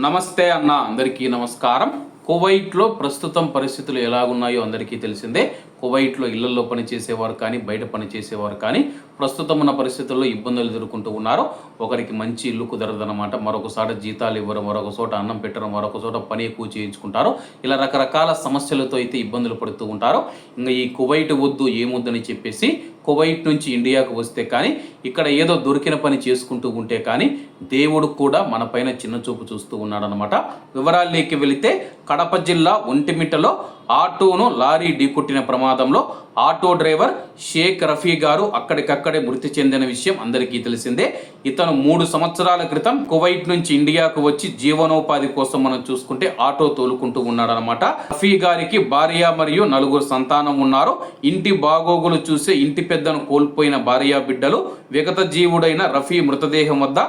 నమస్తే అన్న, అందరికీ నమస్కారం. కువైట్లో ప్రస్తుతం పరిస్థితులు ఎలాగున్నాయో అందరికీ తెలిసిందే. కువైట్లో ఇళ్లలో పనిచేసేవారు కానీ బయట పనిచేసేవారు కానీ ప్రస్తుతం ఉన్న పరిస్థితుల్లో ఇబ్బందులు ఎదుర్కొంటూ ఉన్నారు. ఒకరికి మంచి ఇల్లు కుదరదనమాట, మరొక చోట జీతాలు ఇవ్వరు, మరొక చోట అన్నం పెట్టరు, మరొక చోట పని ఎక్కువ చేయించుకుంటారు. ఇలా రకరకాల సమస్యలతో అయితే ఇబ్బందులు పడుతూ ఉంటారు. ఇంకా ఈ కువైట్ వద్దు ఏమొద్దని చెప్పేసి కువైట్ నుంచి ఇండియాకు వస్తే కానీ ఇక్కడ ఏదో దొరికిన పని చేసుకుంటూ ఉంటే కానీ దేవుడు కూడా మన పైన చిన్న చూపు చూస్తూ ఉన్నాడనమాట. వివరాల్లోకి వెళితే కడప జిల్లా ఒంటిమిట్టలో ఆటోను లారీ ఢీకొట్టిన ప్రమాదంలో ఆటో డ్రైవర్ షేక్ రఫీ గారు అక్కడికక్కడే మృతి చెందిన విషయం అందరికీ తెలిసిందే. ఇతను 3 సంవత్సరాల క్రితం కువైట్ నుంచి ఇండియాకు వచ్చి జీవనోపాధి కోసం మనం చూసుకుంటే ఆటో తోలుకుంటూ ఉన్నాడనమాట. రఫీ గారికి భార్య మరియు 4 సంతానం ఉన్నారు. ఇంటి బాగోగులు చూసే ఇంటి పెద్దను కోల్పోయిన భార్య బిడ్డలు విగత జీవుడైన రఫీ మృతదేహం వద్ద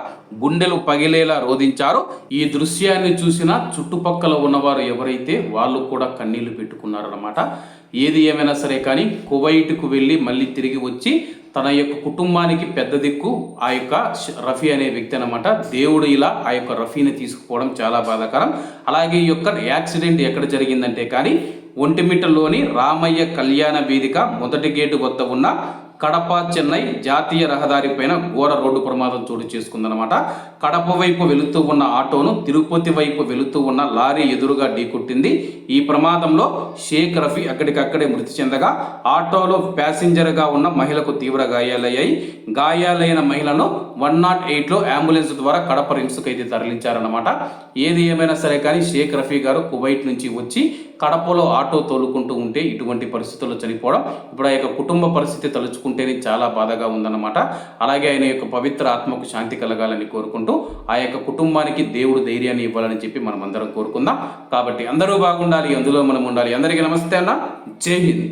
గుండెలు పగిలేలా రోధించారు. ఈ దృశ్యాన్ని చూసిన చుట్టుపక్కల ఉన్నవారు ఎవరైతే వాళ్ళు కూడా కన్నీళ్లు పెట్టుకున్నారన్నమాట. ఏది ఏమైనా సరే కానీ కువైట్కు వెళ్ళి మళ్ళీ తిరిగి వచ్చి తన యొక్క కుటుంబానికి పెద్ద దిక్కు ఆ యొక్క రఫీ అనే వ్యక్తి అనమాట. దేవుడు ఇలా ఆ యొక్క రఫీని తీసుకుపోవడం చాలా బాధాకరం. అలాగే ఈ యొక్క యాక్సిడెంట్ ఎక్కడ జరిగిందంటే కానీ ఒంటిమిట్టలోని రామయ్య కళ్యాణ వేదిక మొదటి గేటు వద్ద ఉన్న కడప చెన్నై జాతీయ రహదారి పైన ఘోర రోడ్డు ప్రమాదం చోటు చేసుకుందనమాట. కడప వైపు వెళుతూ ఉన్న ఆటోను తిరుపతి వైపు వెళుతూ ఉన్న లారీ ఎదురుగా ఢీకొట్టింది. ఈ ప్రమాదంలో షేక్ రఫీ అక్కడికక్కడే మృతి చెందగా ఆటోలో ప్యాసింజర్గా ఉన్న మహిళకు తీవ్ర గాయాలయ్యాయి. గాయాలైన మహిళను 108లో అంబులెన్స్ ద్వారా కడప రిమ్స్కు అయితే తరలించారన్నమాట. ఏది ఏమైనా సరే కానీ షేక్ రఫీ గారు కువైట్ నుంచి వచ్చి కడపలో ఆటో తోలుకుంటూ ఉంటే ఇటువంటి పరిస్థితుల్లో చనిపోవడం ఇప్పుడు ఆ యొక్క కుటుంబ పరిస్థితి తలుచుకుంటేనే చాలా బాధగా ఉందన్నమాట. అలాగే ఆయన యొక్క పవిత్ర ఆత్మకు శాంతి కలగాలని కోరుకుంటూ ఆ యొక్క కుటుంబానికి దేవుడు ధైర్యాన్ని ఇవ్వాలని చెప్పి మనం అందరం కోరుకుందాం. కాబట్టి అందరూ బాగుండాలి, అందులో మనం ఉండాలి. అందరికీ నమస్తే అన్న, జై హింద్.